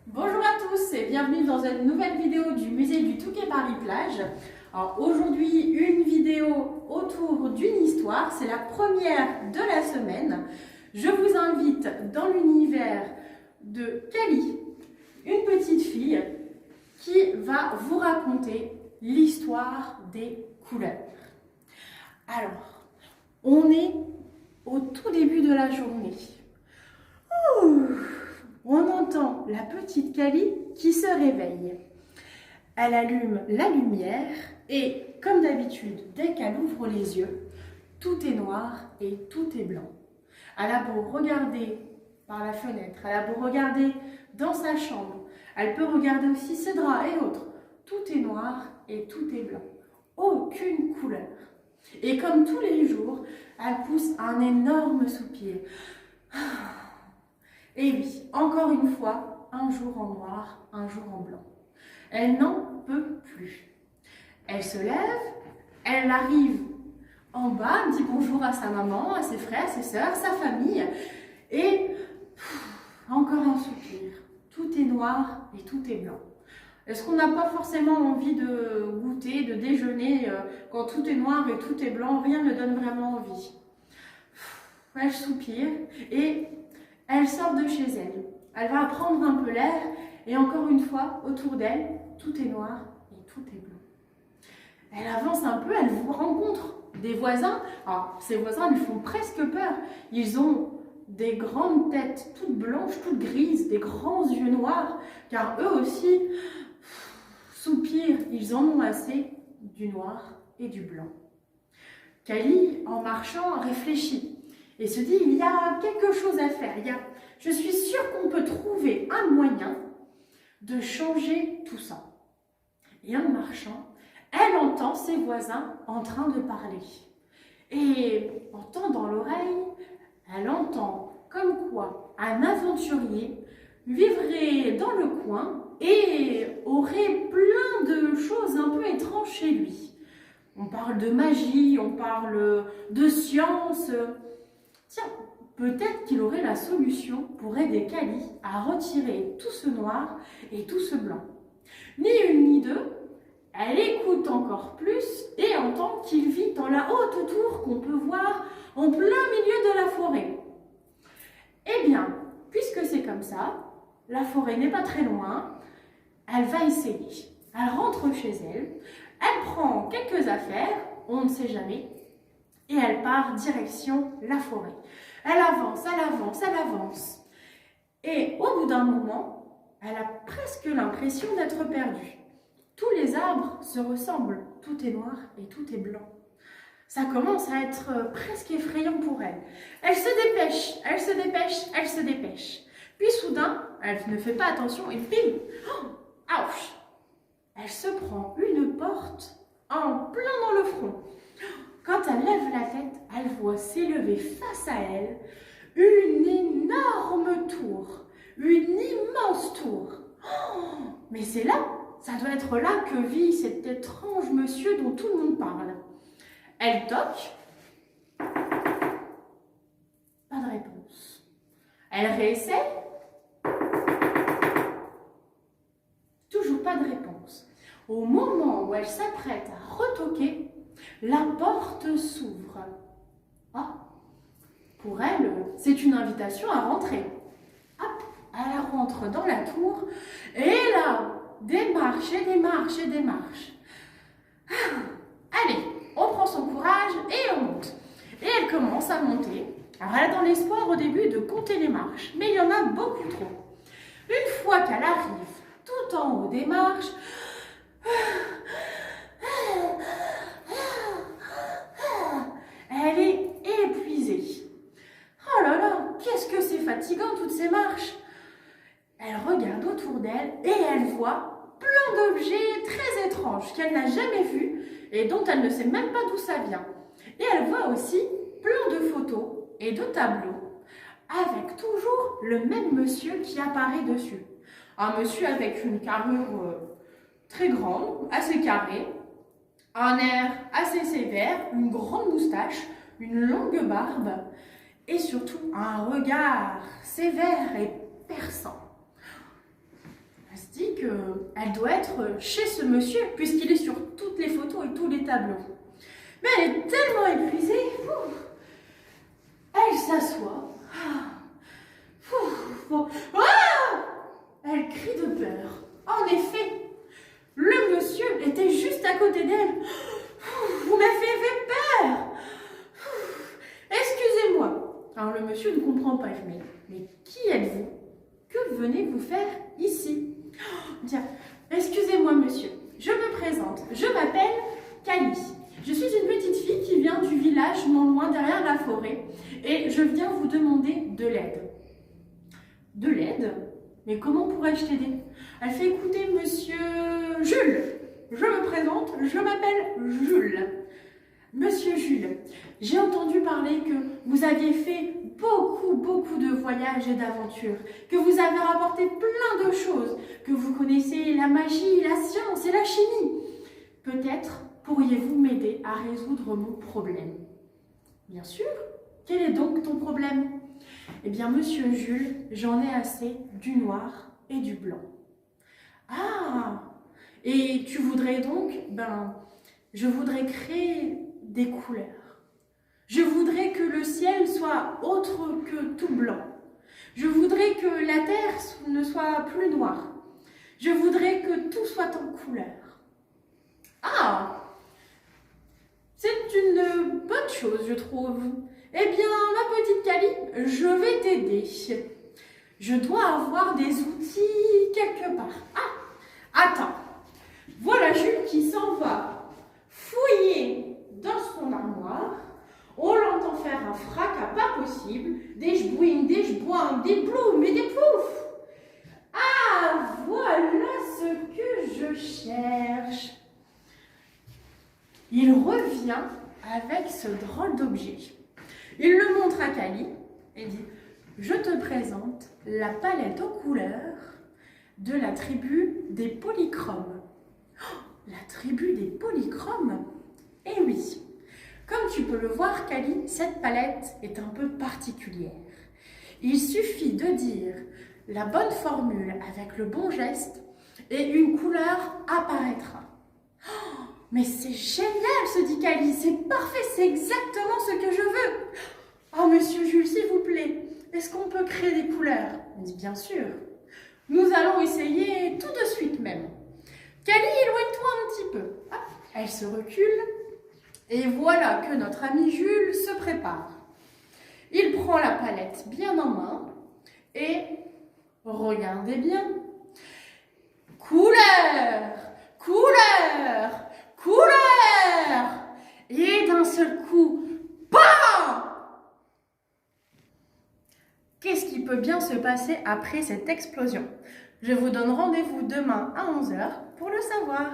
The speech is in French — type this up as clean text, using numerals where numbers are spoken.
Bonjour à tous et bienvenue dans une nouvelle vidéo du musée du Touquet Paris-Plage. Alors aujourd'hui, une vidéo autour d'une histoire, c'est la première de la semaine. Je vous invite dans l'univers de Cali, une petite fille qui va vous raconter l'histoire des couleurs. Alors, on est au tout début de la journée. On entend la petite Cali qui se réveille. Elle allume la lumière et, comme d'habitude, dès qu'elle ouvre les yeux, tout est noir et tout est blanc. Elle a beau regarder par la fenêtre, elle a beau regarder dans sa chambre, elle peut regarder aussi ses draps et autres. Tout est noir et tout est blanc. Aucune couleur. Et comme tous les jours, elle pousse un énorme soupir. Et oui, encore une fois, un jour en noir, un jour en blanc. Elle n'en peut plus. Elle se lève, elle arrive en bas, elle dit bonjour à sa maman, à ses frères, ses sœurs, sa famille. Et encore un soupir. Tout est noir et tout est blanc. Est-ce qu'on n'a pas forcément envie de goûter, de déjeuner quand tout est noir et tout est blanc? Rien ne donne vraiment envie. Elle soupire et elle sort de chez elle. Elle va prendre un peu l'air et encore une fois, autour d'elle, tout est noir et tout est blanc. Elle avance un peu, elle vous rencontre des voisins. Alors, ces voisins lui font presque peur. Ils ont des grandes têtes toutes blanches, toutes grises, des grands yeux noirs, car eux aussi soupirent, ils en ont assez du noir et du blanc. Cali, en marchant, réfléchit et se dit, il y a quelque chose à faire. Je suis sûre qu'on peut trouver un moyen de changer tout ça. Et en marchant, elle entend ses voisins en train de parler. Et entend dans l'oreille, elle entend comme quoi un aventurier vivrait dans le coin et aurait plein de choses un peu étranges chez lui. On parle de magie, on parle de science. Tiens, peut-être qu'il aurait la solution pour aider Cali à retirer tout ce noir et tout ce blanc. Ni une ni deux, elle écoute encore plus et entend qu'il vit dans la haute tour qu'on peut voir en plein milieu de la forêt. Eh bien, puisque c'est comme ça, la forêt n'est pas très loin, elle va essayer. Elle rentre chez elle, elle prend quelques affaires, on ne sait jamais, et elle part direction la forêt. Elle avance, elle avance, elle avance. Et au bout d'un moment, elle a presque l'impression d'être perdue. Tous les arbres se ressemblent, tout est noir et tout est blanc. Ça commence à être presque effrayant pour elle. Elle se dépêche, elle se dépêche, elle se dépêche. Puis soudain, elle ne fait pas attention et bim, ouch! Elle se prend une porte en plein dans le front. Quand elle lève la tête, elle voit s'élever face à elle une énorme tour, une immense tour. Mais c'est là, ça doit être là que vit cet étrange monsieur dont tout le monde parle. Elle toque, pas de réponse. Elle réessaie, toujours pas de réponse. Au moment où elle s'apprête à retoquer, la porte s'ouvre. Ah, pour elle, c'est une invitation à rentrer. Hop, elle rentre dans la tour et là, des marches et des marches et des marches. Allez, on prend son courage et on monte. Et elle commence à monter. Alors elle a dans l'espoir au début de compter les marches, mais il y en a beaucoup trop. Une fois qu'elle arrive tout en haut des marches, elle est épuisée. Oh là là, qu'est-ce que c'est fatigant toutes ces marches. Elle regarde autour d'elle et elle voit plein d'objets très étranges qu'elle n'a jamais vus et dont elle ne sait même pas d'où ça vient. Et elle voit aussi plein de photos et de tableaux avec toujours le même monsieur qui apparaît dessus. Un monsieur avec une carrure très grande, assez carrée, un air assez sévère, une grande moustache, une longue barbe et surtout un regard sévère et perçant. dit qu'elle doit être chez ce monsieur, puisqu'il est sur toutes les photos et tous les tableaux. Mais elle est tellement épuisée, elle s'assoit. Elle crie de peur. En effet, le monsieur était juste à côté d'elle. Vous m'avez fait peur. Excusez-moi. Alors le monsieur ne comprend pas. Mais qui êtes-vous? Que venez-vous faire ici? Tiens, excusez-moi monsieur, je me présente. Je m'appelle Kali. Je suis une petite fille qui vient du village non loin derrière la forêt et je viens vous demander de l'aide. De l'aide? Mais comment pourrais-je t'aider? Elle fait écouter monsieur Jules. Je me présente, je m'appelle Jules. Monsieur Jules, j'ai entendu parler que vous aviez fait beaucoup de voyages et d'aventures, que vous avez rapporté plein de choses, que vous connaissez la magie, la science et la chimie. Peut-être pourriez-vous m'aider à résoudre mon problème? Bien sûr. Quel est donc ton problème? Eh bien, monsieur Jules, j'en ai assez du noir et du blanc. Ah! Et tu voudrais donc, je voudrais créer des couleurs. Je voudrais que le ciel soit autre que tout blanc. Je voudrais que la terre ne soit plus noire. Je voudrais que tout soit en couleur. Ah! C'est une bonne chose, je trouve. Eh bien, ma petite Kali, je vais t'aider. Je dois avoir des outils quelque part. Ah! Attends. Voilà Jules qui s'en va fouiller dans son armoire. On l'entend faire un fracas pas possible. Des jbouing, des jboing, des ploum et des plouf. Ah, voilà ce que je cherche. Il revient avec ce drôle d'objet. Il le montre à Kali et dit « Je te présente la palette aux couleurs de la tribu des polychromes. » La tribu des polychromes? Eh oui. Comme tu peux le voir, Kali, cette palette est un peu particulière. Il suffit de dire la bonne formule avec le bon geste et une couleur apparaîtra. Oh, mais c'est génial, se dit Kali, c'est parfait, c'est exactement ce que je veux. Oh, monsieur Jules, s'il vous plaît, est-ce qu'on peut créer des couleurs? Il dit bien sûr. Nous allons essayer tout de suite même. Kali, éloigne-toi un petit peu. Hop, elle se recule. Et voilà que notre ami Jules se prépare. Il prend la palette bien en main et regardez bien. Couleur, couleur, couleur. Et d'un seul coup, bam! Qu'est-ce qui peut bien se passer après cette explosion? Je vous donne rendez-vous demain à 11 h pour le savoir.